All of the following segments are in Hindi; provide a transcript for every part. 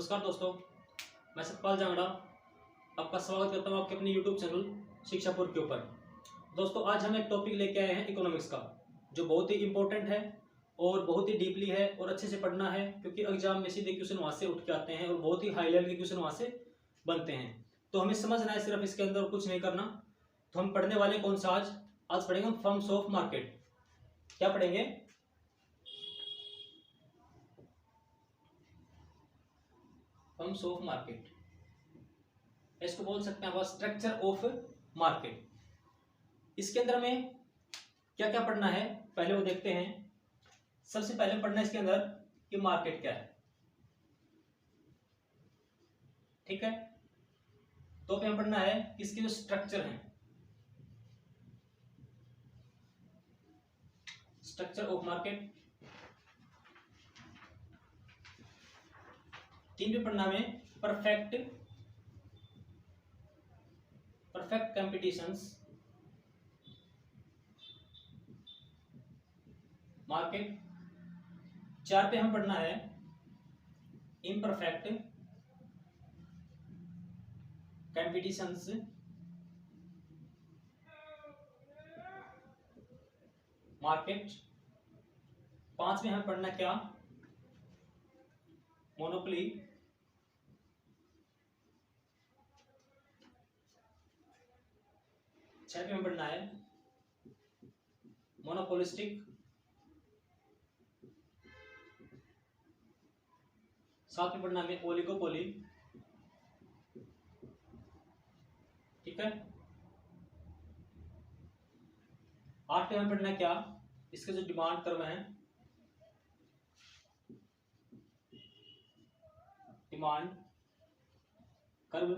नमस्कार दोस्तों, मैं सतपाल जांगड़ा आपका स्वागत करता हूं आपके अपने YouTube चैनल शिक्षापुर के ऊपर। दोस्तों आज हम एक टॉपिक लेके आए हैं इकोनॉमिक्स का, जो बहुत ही इम्पोर्टेंट है और बहुत ही डीपली है और अच्छे से पढ़ना है, क्योंकि एग्जाम में सीधे क्वेश्चन वहाँ से उठ के आते हैं और बहुत ही हाई लेवल के क्वेश्चन वहाँ से बनते हैं। तो हमें समझना है सिर्फ इसके अंदर, कुछ नहीं करना। तो हम पढ़ने वाले कौन सा आज पढ़ेंगे हम फर्म्स ऑफ मार्केट। क्या पढ़ेंगे? फर्म्स ऑफ मार्केट, इसको बोल सकते हैं आप स्ट्रक्चर ऑफ मार्केट। इसके अंदर हमें क्या क्या पढ़ना है पहले वो देखते हैं। सबसे पहले पढ़ना है इसके अंदर कि मार्केट क्या है, ठीक है। तो हमें पढ़ना है कि इसके जो स्ट्रक्चर है, स्ट्रक्चर ऑफ मार्केट। 3 पे पढ़ना में परफेक्ट कंपटीशंस मार्केट। 4 पे हम पढ़ना है इम्परफेक्ट कंपटीशंस मार्केट। 5 में हमें पढ़ना क्या? मोनोपोली पे हमें पढ़ना है मोनोपोलिस्टिक। 7 में पढ़ना है ओलिगोपोली, ठीक है। 8 पे हमें पढ़ना है क्या? इसके जो डिमांड कर्व है, डिमांड कर्व।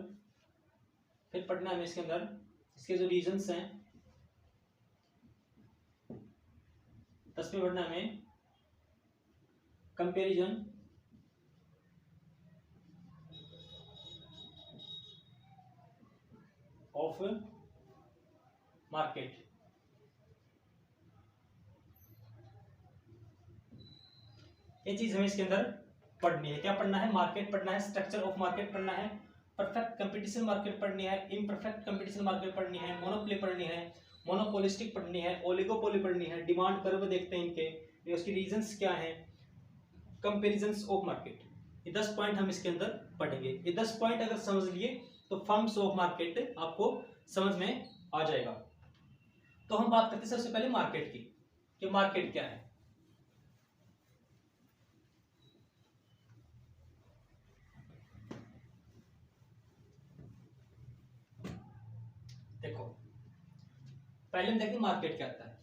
फिर पढ़ना है इसके अंदर इसके जो रीजंस हैं। 10 में पढ़ना हमें कंपैरिजन ऑफ मार्केट। ये चीज हमें इसके अंदर पढ़नी है। क्या पढ़ना है? मार्केट पढ़ना है, स्ट्रक्चर ऑफ मार्केट पढ़ना है, परफेक्ट कंपटीशन मार्केट पढ़नी है, इम्परफेक्ट कंपटीशन मार्केट पढ़नी है, मोनोपोली पढ़नी है, मोनोपोलिस्टिक पढ़नी है, ओलिगोपोली पढ़नी है, डिमांड कर्व देखते हैं इनके, उसकी रीजंस क्या हैं, कंपैरिजंस ऑफ मार्केट। ये 10 पॉइंट हम इसके अंदर पढ़ेंगे। ये 10 पॉइंट अगर समझ लिए तो फर्म्स ऑफ मार्केट आपको समझ में आ जाएगा। तो हम बात करते हैं सबसे पहले मार्केट की, कि मार्केट क्या है। देखो पहले हम देखते हैं मार्केट क्या होता है।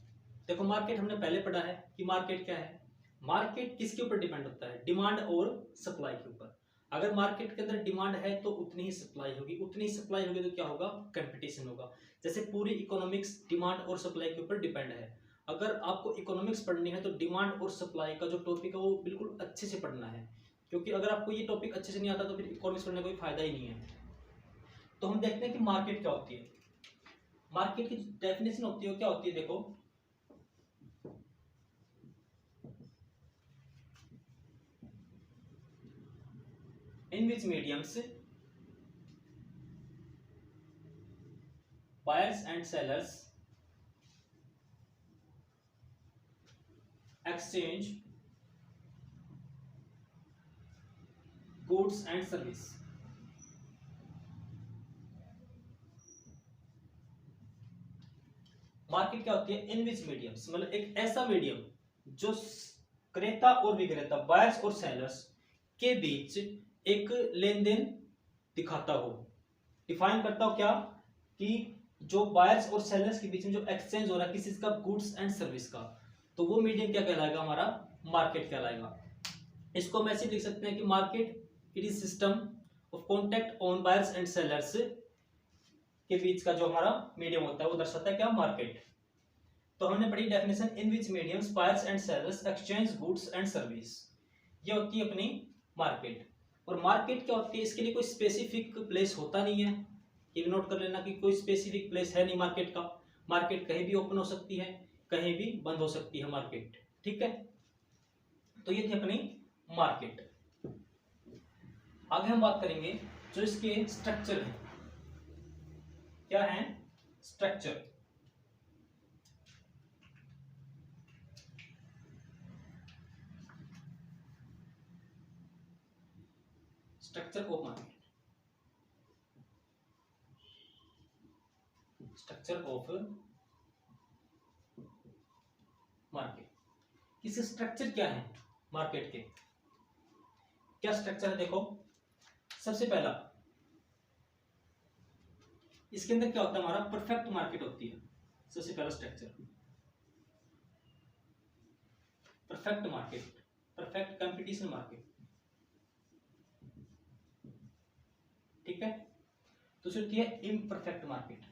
देखो मार्केट हमने पहले पढ़ा है कि मार्केट क्या है। मार्केट किसके ऊपर डिपेंड होता है? डिमांड और सप्लाई के ऊपर। अगर मार्केट के अंदर डिमांड है तो उतनी ही सप्लाई होगी, उतनी ही सप्लाई होगी तो क्या होगा? कंपटीशन होगा। जैसे पूरी इकोनॉमिक्स डिमांड और सप्लाई के ऊपर डिपेंड है। अगर आपको इकोनॉमिक्स पढ़नी है तो डिमांड और सप्लाई का जो टॉपिक है वो बिल्कुल अच्छे से पढ़ना है, क्योंकि अगर आपको ये टॉपिक अच्छे से नहीं आता तो फिर इकोनॉमिक्स पढ़ने का कोई फायदा ही नहीं है। तो हम देखते हैं कि मार्केट क्या होती है। मार्केट की डेफिनेशन होती है, क्या होती है? देखो in which mediums buyers and sellers exchange goods and service। Market क्या होती है? इन विच मीडियम्स, मतलब एक ऐसा मीडियम जो क्रेता और विक्रेता, बायर्स और सेलर्स के बीच एक लेन देन दिखाता हो, डिफाइन करता हो। क्या? कि जो बायर्स और सेलर्स के बीच में जो एक्सचेंज हो रहा है किसी का गुड्स एंड सर्विस का, तो वो मीडियम क्या कहलाएगा? हमारा मार्केट कहलाएगा। इसको हम ऐसे लिख सकते हैं कि market it is system of contact on buyers and sellers के बीच का जो हमारा मीडियम होता है वो दर्शाता है क्या? मार्केट। तो हमने पढ़ी definition, in which mediums buyers and sellers exchange goods and service. ये होती है अपनी मार्केट। और मार्केट क्या होती है? इसके लिए कोई स्पेसिफिक प्लेस होता नहीं है। ये भी नोट कर लेना कि कोई स्पेसिफिक प्लेस है नहीं मार्केट का। मार्केट कहीं भी ओपन हो सकती है, कहीं भी बंद हो सकती है मार्केट, ठीक है। तो ये थी अपनी मार्केट। आगे हम बात करेंगे जो इसके स्ट्रक्चर हैं। क्या है? Structure. Structure of market. Structure of market. इसके स्ट्रक्चर क्या है मार्केट के? क्या स्ट्रक्चर है? देखो, सबसे पहला इसके अंदर क्या होता है? हमारा परफेक्ट मार्केट होती है। सबसे पहला structure perfect market, perfect competition market. ठीक है। दूसरी होती है इम्परफेक्ट मार्केट।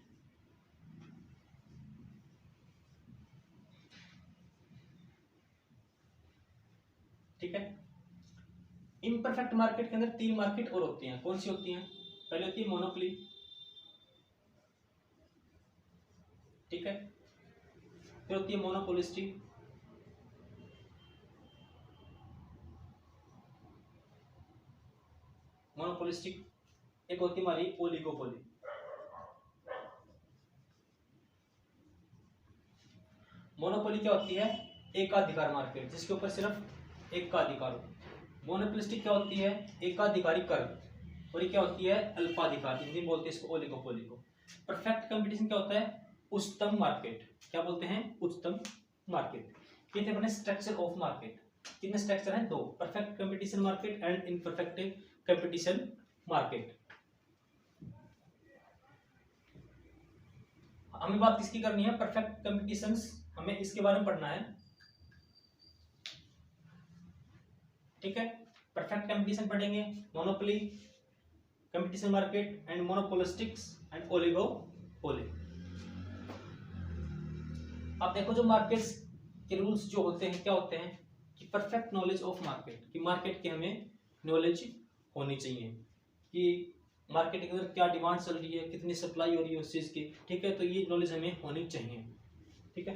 ठीक है। इम्परफेक्ट मार्केट के अंदर 3 मार्केट और होती हैं। कौन सी होती हैं? पहले होती है मोनोपोली। ठीक है। फिर होती है मोनोपोलिस्टिक। मोनोपोलिस्टिक। एक होती है हमारी ओलिगोपोली। मोनोपोली क्या होती है? एकाधिकार मार्केट, जिसके ऊपर सिर्फ एक का अधिकार हो। मोनोपोलिस्टिक क्या होती है? एकाधिकारी कर। और ये क्या होती है? अल्पाधिकार। हिंदी में बोलते हैं इसको ओलिगोपोली को। परफेक्ट कंपटीशन क्या होता है? उच्चतम मार्केट। क्या बोलते हैं? उच्चतम मार्केट। ये थे अपने स्ट्रक्चर ऑफ मार्केट। कितने स्ट्रक्चर हैं? 2। Perfect competition market and imperfect competition market. हमें बात किसकी करनी है? Perfect competition. हमें इसके बारे में पढ़ना है। ठीक है। परफेक्ट कंपटीशन पढ़ेंगे, monopoly, competition market and monopolistics and oligopoly. अब देखो, जो मार्केट्स के रूल्स जो होते हैं क्या होते हैं? कि परफेक्ट नॉलेज ऑफ मार्केट, कि मार्केट की हमें नॉलेज होनी चाहिए कि मार्केट के अंदर क्या डिमांड चल रही है, कितनी सप्लाई हो रही है उस चीज की। ठीक है। तो ये नॉलेज हमें होनी चाहिए। ठीक है।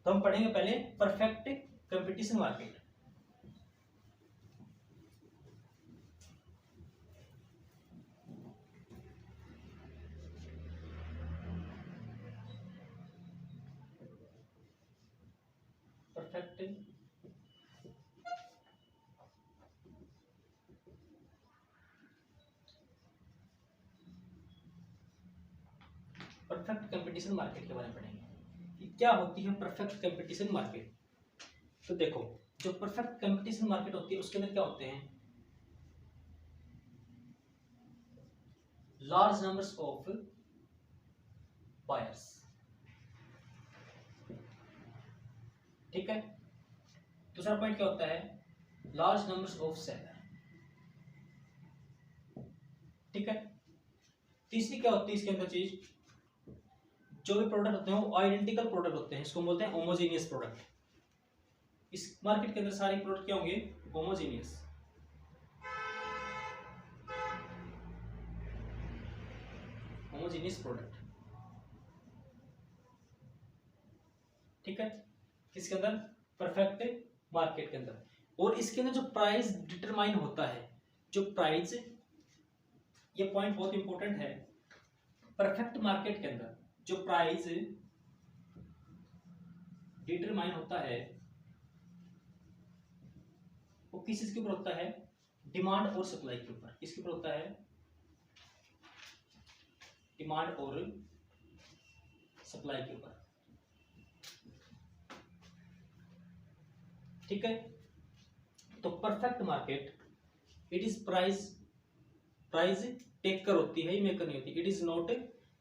तो हम पढ़ेंगे पहले perfect competition market. Perfect perfect competition market के बारे में पढ़ेंगे कि क्या होती है परफेक्ट कंपटीशन मार्केट। तो देखो, जो परफेक्ट कंपटीशन मार्केट होती है उसके अंदर क्या होते हैं? Large numbers of buyers. ठीक है। दूसरा पॉइंट क्या होता है? Large numbers of seller. ठीक है। तीसरी क्या होती है इसके अंदर चीज? जो भी प्रोडक्ट होते हैं वो आइडेंटिकल प्रोडक्ट होते हैं, इसको बोलते हैं होमोजेनियस प्रोडक्ट। इस मार्केट के अंदर सारे प्रोडक्ट क्या होंगे? होमोजेनियस। Homogeneous product. ठीक है। किसके अंदर? परफेक्ट मार्केट के अंदर। और इसके अंदर जो प्राइस डिटरमाइन होता है, जो प्राइस, ये पॉइंट बहुत इंपॉर्टेंट है। परफेक्ट मार्केट के अंदर जो प्राइस डिटरमाइन होता है वो किस चीज के ऊपर होता है? डिमांड और सप्लाई के ऊपर। किसके ऊपर होता है? डिमांड और सप्लाई के ऊपर। ठीक है। तो perfect market, it is price taker होती है, मेकर नहीं होती। It is not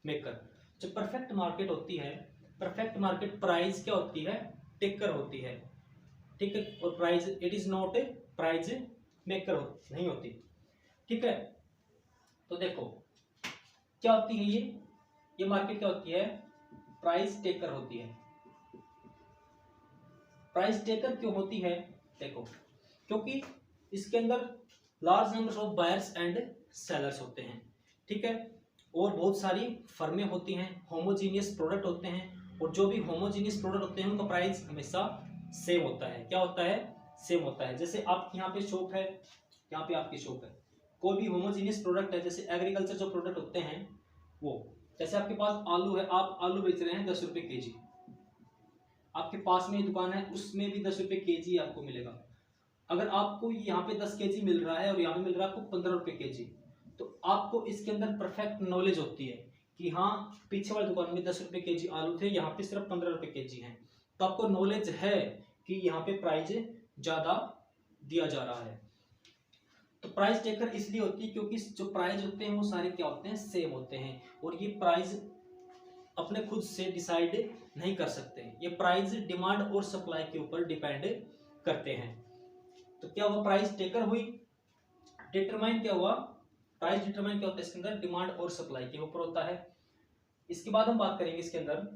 maker. जो परफेक्ट मार्केट होती है, परफेक्ट मार्केट प्राइस क्या होती है? टेकर होती है। ठीक है। और price, it is not price maker नहीं होती। ठीक है। तो देखो क्या होती है ये मार्केट क्या होती है? प्राइस टेकर होती है। प्राइस टेकर क्यों होती है? देखो, क्योंकि इसके अंदर large number of buyers and sellers होते हैं। ठीक है। और बहुत सारी फर्में होती हैं, होमोजीनियस प्रोडक्ट होते हैं, और जो भी होमोजीनियस प्रोडक्ट होते हैं उनका प्राइस हमेशा सेम होता है। क्या होता है? सेम होता है। जैसे आप यहाँ पे शॉप है, यहाँ पे आपकी शॉप है, कोई भी होमोजीनियस प्रोडक्ट है, जैसे एग्रीकल्चर जो प्रोडक्ट होते हैं वो, जैसे आपके पास आलू है, आप आलू बेच रहे हैं 10 रुपये के जी, आपके पास में दुकान है उसमें भी 10 रुपये के जी आपको मिलेगा। अगर आपको यहाँ पे 10 के जी मिल रहा है और यहाँ पे मिल रहा है आपको 15 रुपये के जी, तो आपको इसके अंदर परफेक्ट नॉलेज होती है कि हाँ पीछे वाली दुकान में 10 रुपये के जी आलू थे, यहाँ पे सिर्फ 15 रुपये के जी हैं, तो आपको नॉलेज है कि यहाँ पे प्राइस ज़्यादा दिया जा रहा है। तो प्राइस टेकर इसलिए होती है क्योंकि जो प्राइस होते हैं वो सारे क्या होते हैं, सेम होते हैं, और ये प्राइस अपने खुद से डिसाइड नहीं कर सकते, ये प्राइस डिमांड और सप्लाई के ऊपर डिपेंड करते हैं। तो क्या हुआ, प्राइस टेकर हुई, डिटरमाइन क्या हुआ, प्राइस डिटरमाइन क्या होता है इसके अंदर, डिमांड और सप्लाई के ऊपर होता है। इसके बाद हम बात करेंगे इसके अंदर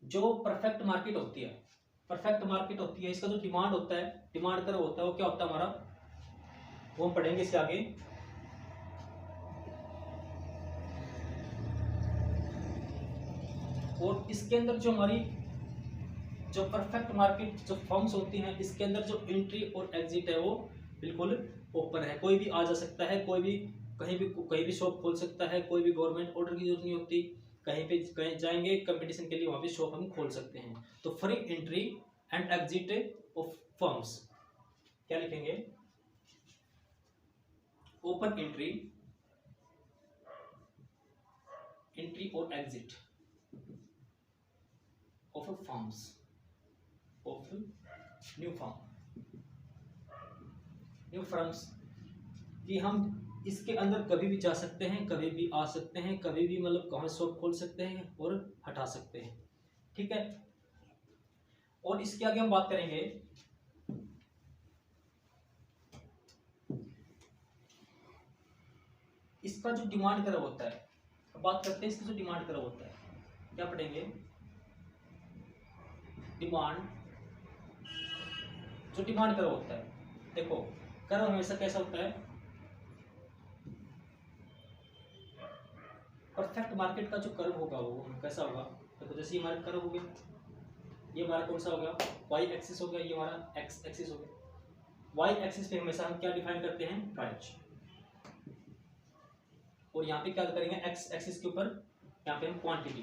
जो परफेक्ट मार्केट होती है, परफेक्ट मार्केट होती है, इसका जो डिमांड होता है, डिमांड कर्व होता है, वो क्या होता है हमारा, वो हम पढ़ेंगे इसके आगे। और इसके अंदर जो हमारी जो परफेक्ट मार्केट जो फर्म्स होती हैं, इसके अंदर जो एंट्री और एग्जिट है वो बिल्कुल ओपन है, कोई भी आ जा सकता है, कोई भी कहीं भी शॉप खोल सकता है, कोई भी गवर्नमेंट ऑर्डर की जरूरत नहीं होती, कहीं जाएंगे कंपटीशन के लिए वहां पे शॉप हम खोल सकते हैं। तो free entry and exit of firms, क्या लिखेंगे, ओपन एंट्री, एंट्री और exit of firms, of new firms, कि हम इसके अंदर कभी भी जा सकते हैं, कभी भी आ सकते हैं, कभी भी मतलब कहाँ शॉप खोल सकते हैं और हटा सकते हैं, ठीक है। और इसके आगे हम बात करेंगे इसका जो डिमांड कर्व होता है, बात करते हैं इसका जो डिमांड कर्व होता है, क्या पढ़ेंगे, डिमांड, जो डिमांड कर्व होता है, देखो कर्व हमेशा कैसा होता है, परफेक्ट मार्केट का जो कर्व होगा वो कैसा होगा, देखो जैसे ये हमारा कर्व हो गया, ये हमारा कौन सा हो गया, वाई एक्सिस हो गया, ये हमारा एक्स एक्सिस हो गया। वाई एक्सिस पे हमेशा हम क्या डिफाइन करते हैं, प्राइस, और यहाँ पे क्या करेंगे, एक्स एक्सिस के ऊपर यहाँ पे हम क्वांटिटी,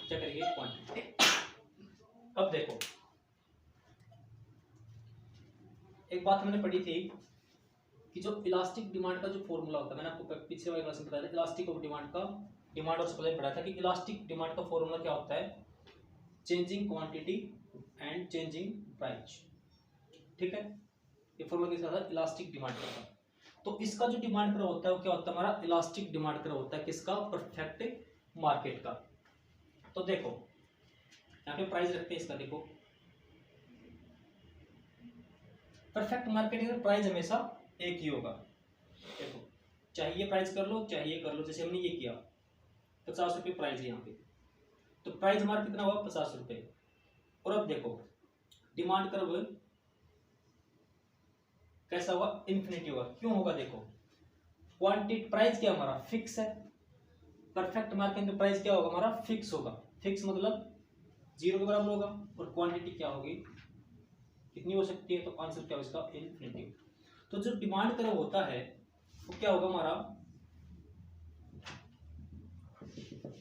क्या करेंगे, क्वांटिटी। अब देखो एक बात हमने पढ़ी थी कि जो इलास्टिक डिमांड का जो फॉर्मूला होता है, मैंने आपको पिछले वाले क्लास में बताया था, इलास्टिक ऑफ डिमांड का, डिमांड और सप्लाई पढ़ा था कि इलास्टिक डिमांड का फॉर्मूला क्या होता है, changing quantity and changing price, ठीक है। ये फॉर्मूला किसका था, इलास्टिक डिमांड का था। तो इसका जो डिमांड कर्व होता है वो क्या होता है, हमारा इलास्टिक डिमांड कर्व होता है, किसका, परफेक्ट मार्केट का। तो देखो यहाँ पे प्राइस रखते हैं इसका, देखो परफेक्ट मार्केट में प्राइस हमेशा एक ही होगा, देखो चाहिए प्राइस कर लो, चाहिए कर लो, जैसे हमने ये किया 50 रुपये प्राइस है यहाँ पे, तो प्राइस हमारा कितना हुआ, 50 रुपये। और अब देखो डिमांड कर्व कैसा होगा, इन्फिनिटी होगा, क्यों होगा, देखो क्वांटिटी, प्राइस क्या हमारा फिक्स है, परफेक्ट मार्केट में प्राइस क्या होगा हमारा, फिक्स होगा, फिक्स मतलब 0 के बराबर होगा, और क्वांटिटी क्या होगी, कितनी हो सकती है, तो आंसर क्या होगा इसका, इन्फिनिटी। तो जो डिमांड कर्व होता है वो क्या होगा हमारा,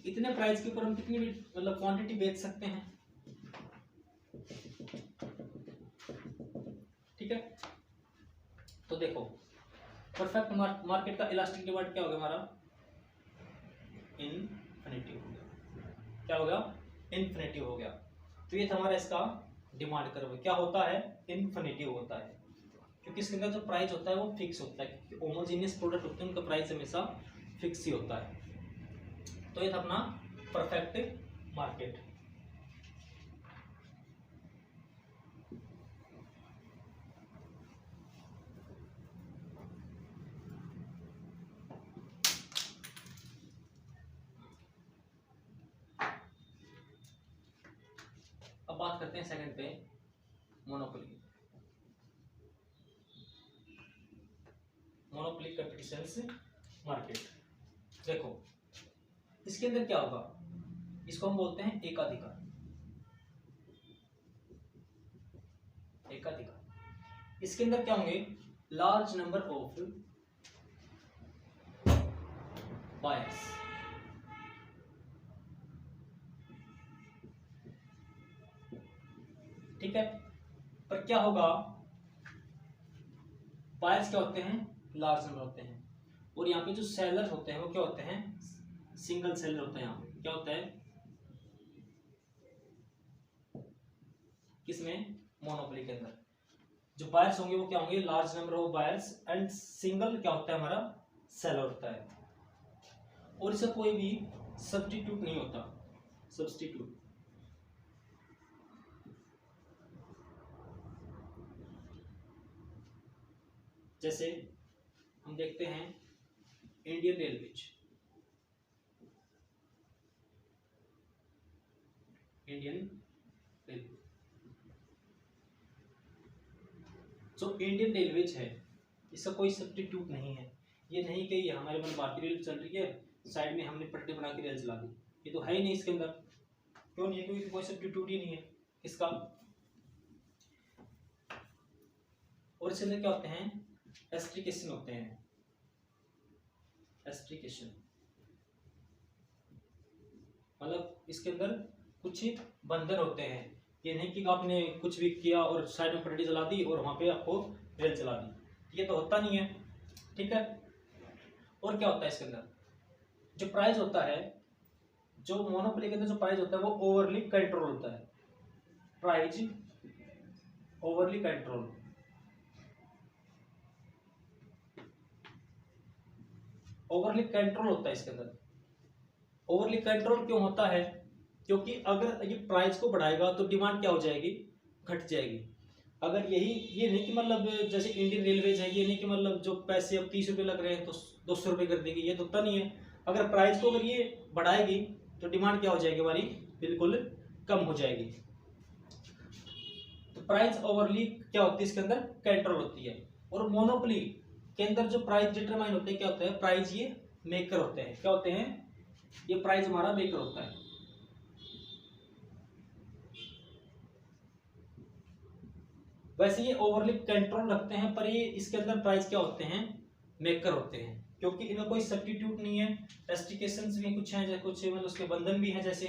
इतने प्राइस के ऊपर हम कितनी मतलब क्वांटिटी बेच सकते हैं, ठीक है। तो देखो परफेक्ट मार्केट का इलास्टिक डिमांड क्या होगा हमारा, इन्फिनिटी हो गया, क्या होगा, इन्फिनिटी हो गया। तो ये था हमारा इसका डिमांड कर्व, क्या होता है, इन्फिनिटी होता है, क्योंकि इसके अंदर जो प्राइस होता है वो फिक्स होता है, क्योंकि होमोजेनियस प्रोडक्ट होते हैं उनका प्राइस हमेशा फिक्स ही होता है। तो ये था अपना परफेक्ट मार्केट। अब बात करते हैं सेकंड पे, मोनोपोली, मोनोपोली कंपटीशंस मार्केट। देखो इसके अंदर क्या होगा, इसको हम बोलते हैं एकाधिकार, एकाधिकार। इसके अंदर क्या होंगे, लार्ज नंबर ऑफ बायर्स। ठीक है, पर क्या होगा, बायर्स क्या होते हैं, लार्ज नंबर होते हैं, और यहाँ पे जो सेलर होते हैं वो क्या होते हैं, सिंगल सेलर होता है। यहाँ पे क्या होता है, किसमें, मोनोपोली के अंदर जो बायर्स होंगे वो क्या होंगे, large number of buyers, and single क्या होता है हमारा, सेलर होता है। और इसका कोई भी सब्स्टिट्यूट नहीं होता, सब्स्टिट्यूट। जैसे हम देखते हैं इंडियन रेलवेज, इंडियन रेलवे, जो इंडियन रेलवेज है इसका कोई सब्स्टिट्यूट नहीं है। ये नहीं कि ये हमारे मन भारतीय रेल चल रही है, साइड में हमने पट्टी बना के रेल चला दी, ये तो है ही नहीं इसके अंदर। क्यों नहीं है, क्योंकि कोई सब्स्टिट्यूट ही नहीं है इसका। और इसके अंदर क्या होते हैं, एस्ट्रिकेशन होते हैं, एस्ट्रिकेशन मतलब इसके अंदर कुछ बंधन होते हैं। ये नहीं कि आपने कुछ भी किया और साइड में पटड़ी चला दी और वहां पे आपको रेल चला दी, ये तो होता नहीं है। ठीक है, और क्या होता है इसके अंदर, जो प्राइस होता है, जो मोनोपोली के अंदर जो प्राइस होता है वो ओवरली कंट्रोल होता है, price overly control. Overly control होता है इसके अंदर। ओवरली कंट्रोल क्यों होता है, क्योंकि अगर ये प्राइस को बढ़ाएगा तो डिमांड क्या हो जाएगी, घट जाएगी। अगर यही, ये नहीं कि मतलब जैसे इंडियन रेलवेज है, ये नहीं कि मतलब जो पैसे अब 30 रुपये लग रहे हैं तो 200 रुपये कर देगी, ये तो होता नहीं है। अगर प्राइस को अगर ये बढ़ाएगी तो डिमांड क्या हो जाएगी हमारी, बिल्कुल कम हो जाएगी। तो प्राइस ओवरली क्या होती है इसके अंदर, कंट्रोल होती है। और मोनोपोली के अंदर जो प्राइस डिटरमाइन होते हैं क्या होता है, प्राइस ये मेकर होते हैं। क्या होते हैं, ये प्राइस हमारा मेकर होता है। वैसे ये ओवरली कंट्रोल रखते हैं, पर ये इसके अंदर प्राइस क्या होते हैं, मेकर होते हैं, क्योंकि इनमें कोई सब्स्टिट्यूट नहीं है। रेस्ट्रिक्शंस भी कुछ हैं, जैसे कुछ मतलब उसके बंधन भी हैं, जैसे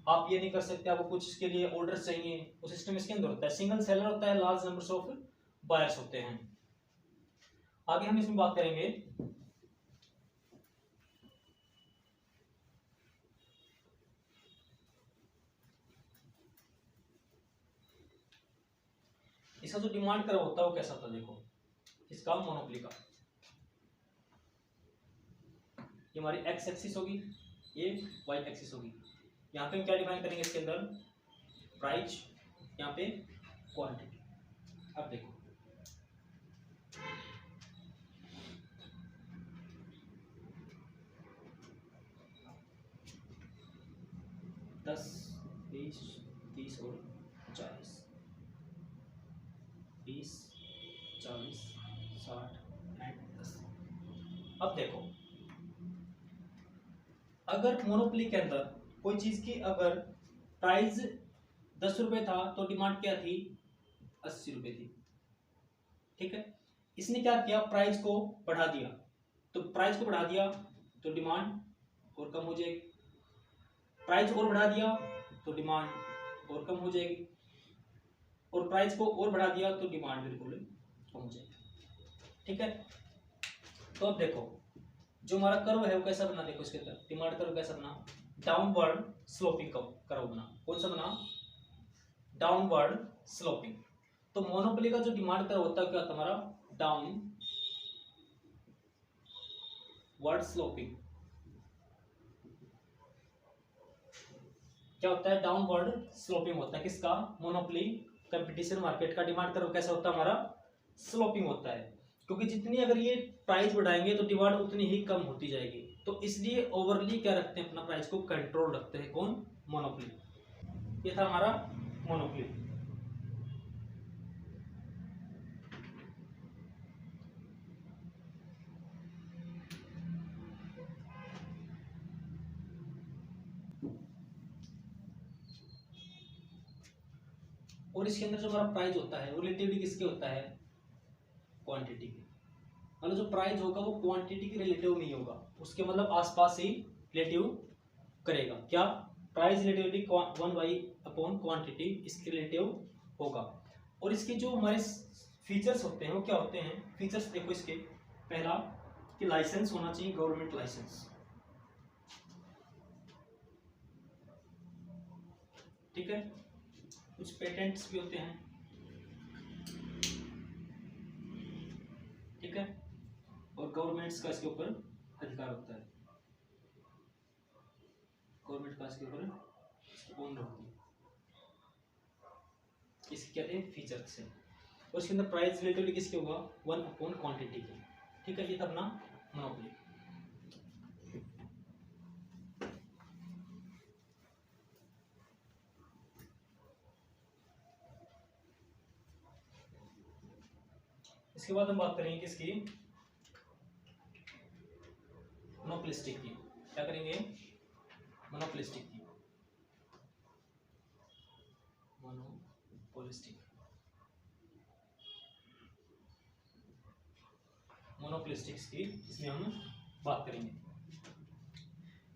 आप ये नहीं कर सकते, आपको कुछ इसके लिए ऑर्डर चाहिए, वो सिस्टम इसके अंदर होता है। सिंगल सेलर होता है, लार्ज नंबर्स ऑफ बायर्स होते हैं। आगे हम इसमें बात करेंगे इसका जो डिमांड कर्व होता है वो कैसा होता है। देखो इसका मोनोपोली का, ये हमारी एक्स एक्सिस होगी, ये वाई एक्सिस होगी। यहाँ पे हम क्या डिफाइन करेंगे इसके अंदर, प्राइस, यहाँ पे क्वांटिटी। अब देखो 10, 20, 30 और 40, 20, 40, 60 एंड 80। अब देखो अगर मोनोपोली के अंदर कोई चीज की अगर प्राइस 10 रुपए था तो डिमांड क्या थी, 80 रुपए थी। ठीक है, इसने क्या किया, प्राइस को बढ़ा दिया, तो प्राइस को बढ़ा दिया तो डिमांड और कम हो जाएगी, प्राइस और बढ़ा दिया तो डिमांड और कम हो जाएगी, और प्राइस को और बढ़ा दिया तो डिमांड बिल्कुल कम हो जाएगी। ठीक है, तो अब देखो जो हमारा कर्व है वो कैसा बना, देखो इसके अंदर डिमांड कर्व कैसा बना, डाउनवर्ड स्लोपिंग कर्व बना। कौन सा बना, डाउनवर्ड स्लोपिंग। तो मोनोपोली का जो डिमांड कर्व होता है क्या होता है हमारा, डाउनवर्ड स्लोपिंग। क्या होता है, डाउनवर्ड स्लोपिंग होता है किसका, मोनोपोली कंपटीशन मार्केट का डिमांड कर्व कैसा होता है हमारा, स्लोपिंग होता है। क्योंकि जितनी अगर ये प्राइस बढ़ाएंगे तो डिमांड उतनी ही कम होती जाएगी, तो इसलिए ओवरली क्या रखते हैं, अपना प्राइस को कंट्रोल रखते हैं, कौन, मोनोपोली। ये था हमारा मोनोपोली। और इसके अंदर जो हमारा प्राइस होता है वो रिलेटिवली किसके होता है, क्वांटिटी के। मतलब जो प्राइस होगा वो क्वांटिटी के रिलेटिव नहीं होगा, उसके मतलब आसपास ही रिलेटिव करेगा। क्या? प्राइस रिलेटिवली 1/अपॉन क्वांटिटी इसके रिलेटिव होगा। और इसके जो हमारे फीचर्स होते हैं वो क्या होते हैं? फीचर्स देखो इसके, पहला कि लाइसेंस होना चाहिए, गवर्नमेंट लाइसेंस, ठीक है। कुछ पेटेंट्स भी होते हैं, ठीक है। और गवर्नमेंट्स का इसके ऊपर अधिकार होता है, गवर्नमेंट का इसके ऊपर ओन होती है, इसके कहते हैं फीचर से। और इसके अंदर प्राइस रिलेटिवली किसके होगा? 1/क्वांटिटी के, ठीक है। ये था अपना मोनोपोली। इसके बाद हम बात करेंगे किसकी? मोनोपोलिस्टिक की। क्या करेंगे? मोनोपोलिस्टिक की। मोनोपोलिस्टिक्स की इसमें हम बात करेंगे।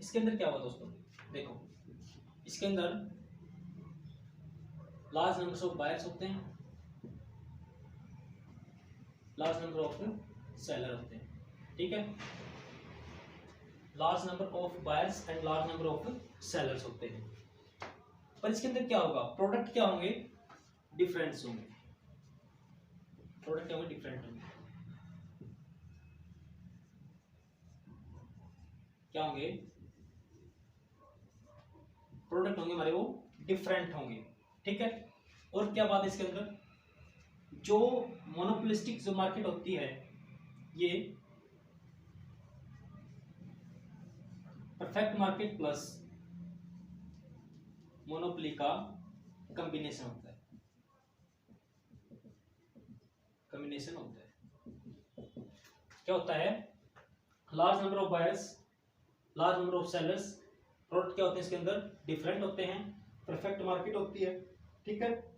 इसके अंदर क्या हुआ दोस्तों? देखो, इसके अंदर लार्ज नंबर ऑफ बायर्स होते हैं, लार्ज नंबर ऑफ सेलर होते हैं, ठीक है। Large number of buyers and large number of sellers होते हैं। पर इसके अंदर क्या होगा? प्रोडक्ट क्या होंगे? डिफरेंस होंगे, प्रोडक्ट होंगे डिफरेंट होंगे। क्या होंगे? प्रोडक्ट होंगे हमारे वो डिफरेंट होंगे, ठीक है। और क्या बात है इसके अंदर? जो मोनोपोलिस्टिक जो मार्केट होती है ये परफेक्ट मार्केट प्लस मोनोपोली का कॉम्बिनेशन होता है, कॉम्बिनेशन होता है। क्या होता है? Large number of buyers, large number of sellers, product क्या होते हैं इसके अंदर? डिफरेंट होते हैं, परफेक्ट मार्केट होती है, ठीक है।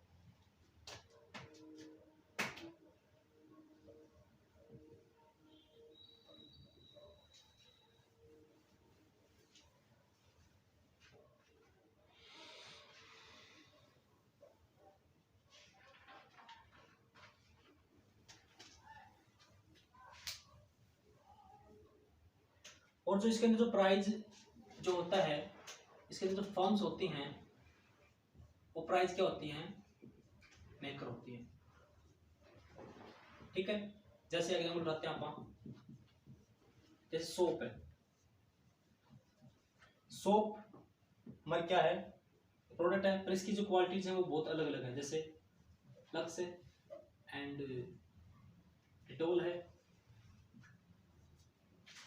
और जो इसके अंदर जो प्राइस जो होता है, इसके अंदर जो फर्म्स होती हैं वो प्राइस क्या होती हैं? मेकर होती है, ठीक है। जैसे एग्जाम्पल बताते हैं आप, जैसे सोप है, सोप हमारी क्या है? प्रोडक्ट है, पर इसकी जो क्वालिटीज हैं वो बहुत अलग अलग है। जैसे लक्स है एंड डिटोल है,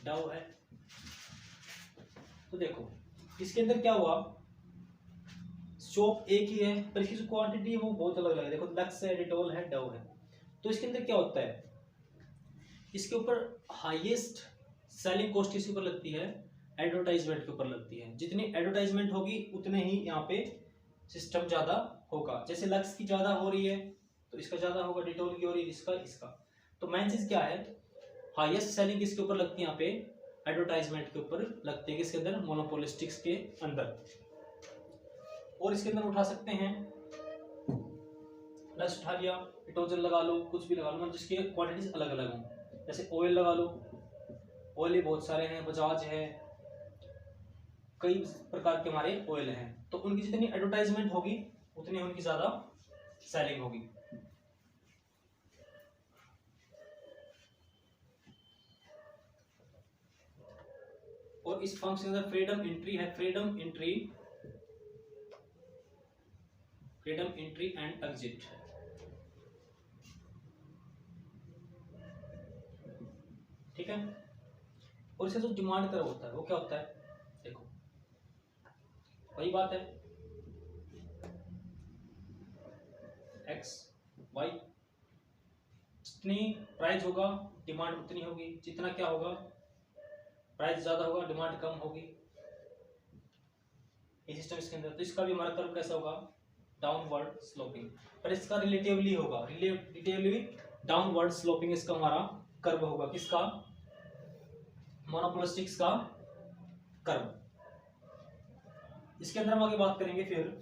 डव है। तो देखो इसके अंदर क्या हुआ? सोप एक ही है पर इसकी जो क्वांटिटी है वो बहुत अलग अलग है। देखो लक्स है, डिटोल है, डव है। तो इसके अंदर क्या होता है? इसके ऊपर हाईएस्ट सेलिंग कॉस्ट इसके ऊपर लगती है एडवर्टाइजमेंट के ऊपर लगती है। जितनी एडवर्टाइजमेंट होगी उतने ही यहाँ पे सिस्टम ज्यादा होगा। जैसे लक्स की ज्यादा हो रही है तो इसका ज्यादा होगा, डिटोल की हो रही है इसका इसका। तो मेन चीज क्या है? हाईएस्ट सेलिंग किसके ऊपर लगती है? यहाँ पे एडवर्टाइजमेंट के ऊपर लगती है, किसके अंदर? मोनोपोलिस्टिक्स के अंदर। और इसके अंदर उठा सकते हैं, लक्स उठा लिया, डिटोजन लगा लो, कुछ भी लगा लो, मतलब जिसकी क्वांटिटीज अलग अलग हों। जैसे ऑयल लगा लो, ऑयल ही बहुत सारे हैं, बजाज है, कई प्रकार के हमारे ऑयल हैं। तो उनकी जितनी एडवर्टाइजमेंट होगी उतनी उनकी ज्यादा सेलिंग होगी। और इस फर्म के अंदर फ्रीडम एंट्री है, फ्रीडम एंट्री एंड एग्जिट। ठीक है। और इसका जो डिमांड कर होता है वो क्या होता है? देखो वही बात है, एक्स वाई, जितनी प्राइस होगा डिमांड उतनी होगी, जितना क्या होगा प्राइस ज्यादा होगा डिमांड कम होगी, ये सिस्टम इसके अंदर। तो इसका भी हमारा कर्व कैसा होगा? डाउनवर्ड स्लोपिंग, पर इसका रिलेटिवली होगा, रिलेटिवली डाउनवर्ड स्लोपिंग इसका हमारा कर्व होगा, किसका, मोनोपोलिस्टिक्स का कर्व। इसके अंदर हम आगे बात करेंगे फिर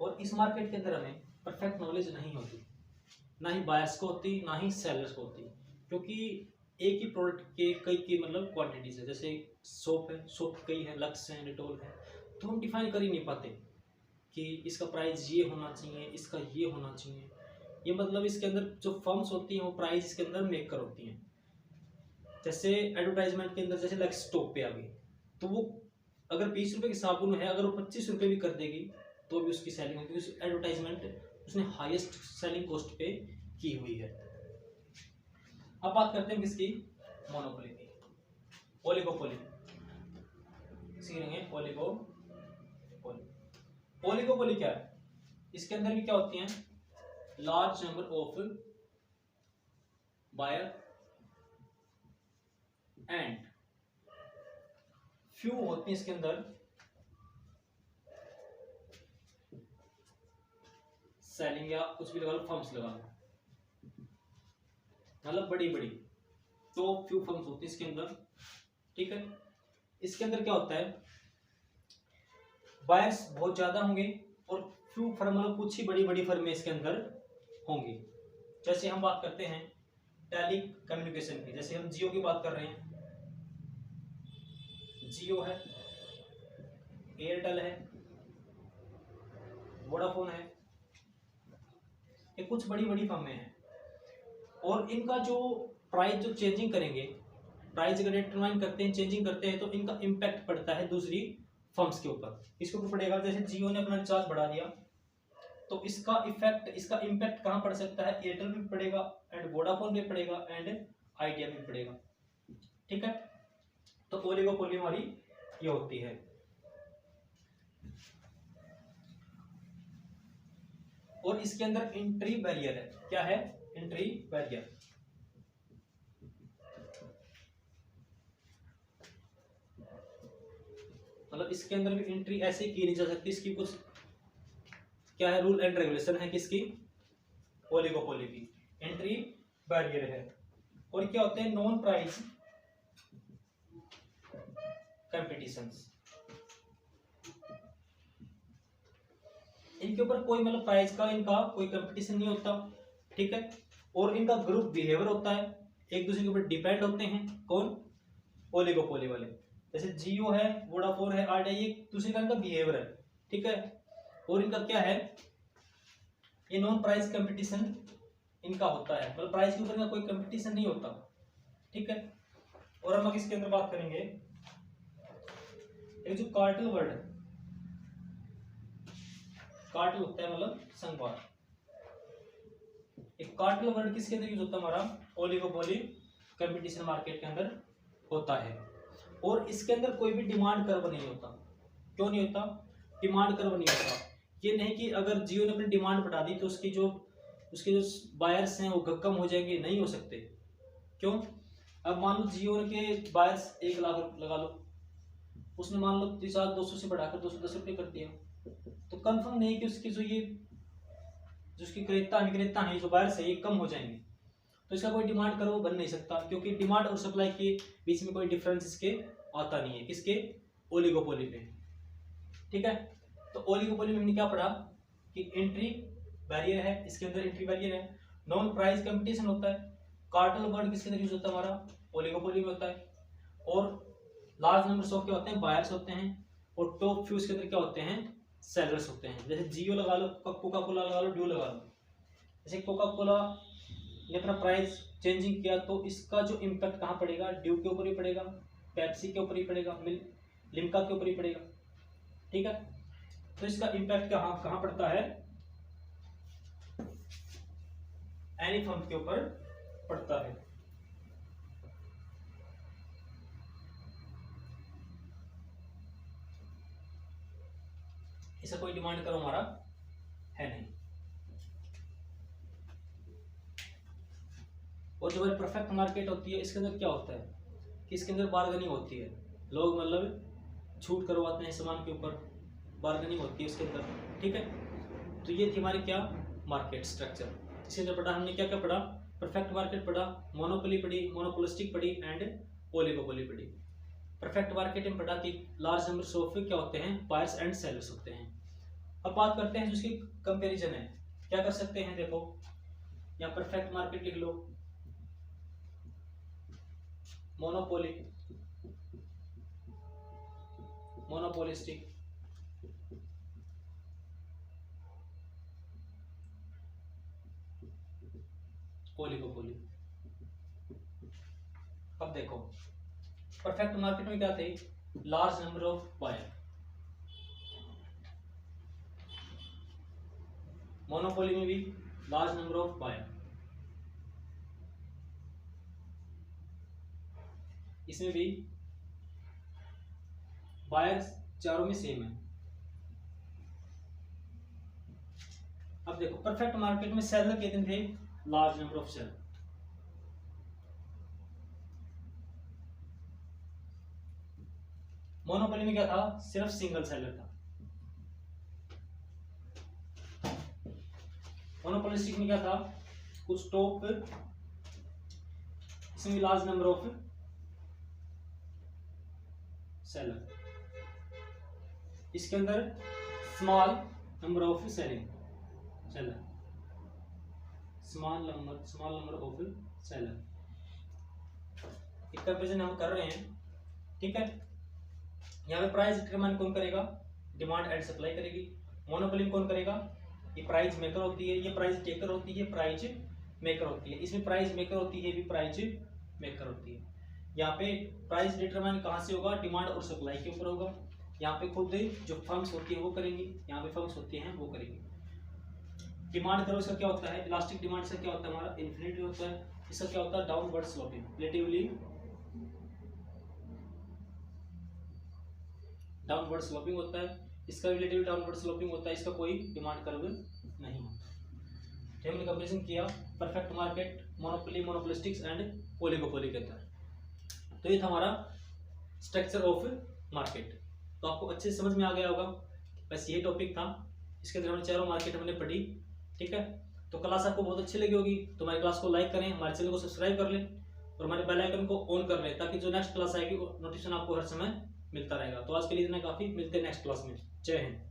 और इस मार्केट के अंदर हमें परफेक्ट नॉलेज नहीं होती, ना ही बायर्स को होती ना ही सेलर्स को होती, क्योंकि एक ही प्रोडक्ट के कई मतलब क्वांटिटीज है। जैसे सोप है, सोप कई है, लक्स है, डेटॉल है, तो हम डिफाइन कर ही नहीं पाते कि इसका प्राइस ये होना चाहिए, इसका ये होना चाहिए। ये मतलब इसके अंदर जो फर्म्स होती हैं वो प्राइस इसके अंदर मेकर होती हैं। जैसे एडवर्टाइजमेंट के अंदर जैसे लक्स टॉप पे आ गई, तो वो अगर 20 रुपए की साबुन है, अगर वो 25 रुपए भी कर देगी तो भी उसकी सेलिंग होगी, क्योंकि एडवर्टाइजमेंट उसने हाईएस्ट सेलिंग कॉस्ट पे की हुई है। अब बात करते हैं किसकी, मोनोपोली की, ओलिगोपोली सीखेंगे। ओलिगोपोली, ओलिगोपोली क्या है, इसके अंदर भी क्या होती हैं, large number of buyer and few होती है इसके अंदर सेलिंग, या कुछ भी लगा लो, फर्म्स लगा लो, मतलब बड़ी बड़ी तो फ्यू फर्म्स होती है इसके अंदर, ठीक है। इसके अंदर क्या होता है, बायर्स बहुत ज्यादा होंगे और फ्यू फर्म, मतलब कुछ ही बड़ी बड़ी फर्में इसके अंदर होंगी। जैसे हम बात करते हैं टेली कम्युनिकेशन की, जैसे हम जियो की बात कर रहे हैं, जियो है, एयरटेल है, वोडाफोन है, ये कुछ बड़ी बड़ी फर्में हैं। और इनका जो प्राइस जो चेंजिंग करेंगे, प्राइस अगर डिटरमाइन करते हैं, चेंजिंग करते हैं, तो इनका इम्पैक्ट पड़ता है दूसरी फर्म्स के ऊपर। इसके ऊपर पड़ेगा, जैसे जियो ने अपना रिचार्ज बढ़ा दिया तो इसका इफेक्ट, इसका इम्पैक्ट कहाँ पड़ सकता है, एयरटेल पे पड़ेगा एंड वोडाफोन पे पड़ेगा एंड आइडिया पे पड़ेगा, ठीक है। तो ओलिगोपोली हमारी ये होती है। और इसके अंदर एंट्री बैरियर है, क्या है, एंट्री बैरियर, मतलब इसके अंदर भी एंट्री ऐसे की नहीं जा सकती, इसकी कुछ क्या है, रूल एंड रेगुलेशन है किसकी, ओलिगोपोली की, एंट्री बैरियर है। और क्या होते हैं, नॉन प्राइस कंपटीशंस, इनके ऊपर कोई मतलब प्राइस का इनका कोई कंपटीशन नहीं होता, ठीक है। और इनका ग्रुप बिहेवियर होता है, एक दूसरे के ऊपर डिपेंड होते हैं, कौन, ओलिगोपोली वाले। जैसे जियो है, वोडाफोन है, आइडिया, ये दूसरे का इनका बिहेवियर है, ठीक है। और इनका क्या है, ये नॉन प्राइस कंपटीशन इनका होता है, मतलब प्राइस के ऊपर इनका कोई कंपटीशन नहीं होता, ठीक है। और हम इसके अंदर बात करेंगे एक जो कार्टेल वर्ड है, कार्टेल होता है मतलब संघवाद, एक कार्टेल वर्ड किसके अंदर यूज होता है, हमारा ओलिगोपोली कंपटीशन मार्केट के अंदर होता है। और इसके अंदर कोई भी डिमांड कर्व नहीं होता, क्यों नहीं होता, डिमांड कर्व नहीं होता। ये नहीं कि अगर जियो ने अपनी डिमांड बढ़ा दी तो उसके जो बायर्स हैं वो कम हो जाएंगे, नहीं हो सकते। क्यों, अब मान लो जियो के बायर्स 1 लाख लगा लो, उसने मान लो रिचार्ज 200 से बढ़ाकर 210 रुपये कर दिया, तो कंफर्म नहीं कि उसकी जो उसकी क्रेता विक्रेता है, जो बायर्स है, ये कम हो जाएंगे, तो इसका कोई डिमांड कर्व बन नहीं सकता, क्योंकि डिमांड और सप्लाई के बीच में कोई डिफरेंस इसके आता नहीं है, किसके, ओलिगोपोली पे, ठीक है। तो ओलिगोपोली में हमने क्या पढ़ा कि एंट्री बैरियर है, इसके अंदर एंट्री बैरियर है, नॉन प्राइस कंपटीशन होता है, कार्टेल वर्ड किसके अंदर यूज होता है, हमारा ओलिगोपोली में होता है। और लार्ज नंबर ऑफ क्या होते हैं, बायर्स होते हैं, और टॉप फ्यू के अंदर क्या होते हैं, सेलर्स होते हैं। जैसे जियो लगा लो, कोका कोला लगा लो, ड्यू लगा लो। जैसे कोका कोला ने अपना प्राइस चेंजिंग किया तो इसका जो इम्पैक्ट कहाँ पड़ेगा, ड्यू के ऊपर ही पड़ेगा, पेप्सी के ऊपर ही पड़ेगा, लिम्का के ऊपर ही पड़ेगा, ठीक है। तो इसका इम्पैक्ट कहाँ कहाँ पड़ता है, एनी फर्म के ऊपर पड़ता है। इसका कोई डिमांड करो हमारा है नहीं। और जो परफेक्ट मार्केट होती है, इसके अंदर क्या होता है कि इसके अंदर बार्गेनिंग होती है, लोग मतलब छूट करवाते हैं सामान के ऊपर, बार्गेनिंग होती है उसके अंदर, ठीक है। तो ये थी हमारी क्या मार्केट स्ट्रक्चर। इसके अंदर पढ़ा हमने क्या क्या पढ़ा, परफेक्ट मार्केट पढ़ा, मोनोपोली पढ़ी, मोनोपोलिस्टिक पढ़ी एंड ओलिगोपोली पढ़ी। परफेक्ट मार्केट में पढ़ा कि लार्ज नंबर ऑफ क्या होते हैं, बायर्स एंड सेलर्स होते हैं। अब बात करते हैं जिसकी कंपैरिजन है, क्या कर सकते हैं, देखो यहाँ परफेक्ट मार्केट लिख लो, मोनोपोली, मोनोपोलिस्टिक, ओलिगोपोली। अब देखो परफेक्ट मार्केट में क्या थे, large number of buyer, monopoly में भी लार्ज नंबर ऑफ बायर, इसमें भी बायर्स चारों में सेम है। अब देखो परफेक्ट मार्केट में सेलर कितने थे, large number of seller. Monopoly में क्या था, सिर्फ सिंगल सेलर था। मोनोपोलिस्टिक में क्या था, कुछ स्टॉक, इसमें लार्ज नंबर ऑफ सेलर, इसके अंदर small number of seller, small number of seller. इसका कंपैरिजन हम कर रहे हैं, ठीक है। यहाँ पे प्राइस डिटरमाइन कौन करेगा, डिमांड एंड सप्लाई करेगी। मोनोपोली में कौन करेगा, ये प्राइस मेकर होती है, ये प्राइस टेकर होती है, प्राइस मेकर होती है। इसमें प्राइस मेकर होती है, भी प्राइस मेकर होती है। यहाँ पे प्राइस डिटरमाइन कहाँ से होगा, डिमांड और सप्लाई के ऊपर होगा। यहाँ पे खुद जो फर्म्स होती है वो करेंगी, यहाँ पे फर्म्स होती हैं वो करेंगी। डिमांड करो, इसका क्या होता है, इलास्टिक डिमांड से क्या होता है, हमारा इन्फिनिटी होता है। इसका क्या होता है, downward sloping, relatively downward sloping होता है। इसका रिलेटिव डाउनवर्ड स्लोपिंग होता है, इसका कोई डिमांड कर्व नहीं होता। हमने कंपैरिजन किया perfect market, monopoly, monopolistics and oligopoly के अंदर। तो ये था हमारा स्ट्रक्चर ऑफ मार्केट। तो आपको अच्छे से समझ में आ गया होगा, बस ये टॉपिक था। इसके अंदर हमने चारों मार्केट हमने पढ़ी, ठीक है। तो क्लास आपको बहुत अच्छी लगी होगी, तो हमारी क्लास को लाइक करें, हमारे चैनल को सब्सक्राइब कर लें और हमारे बेल आइकन को ऑन कर लें, ताकि जो नेक्स्ट क्लास आएगी नोटिफिकेशन आपको हर समय मिलता रहेगा। तो आज के लिए इतना काफी, मिलते हैं नेक्स्ट क्लास में। जय हिंद।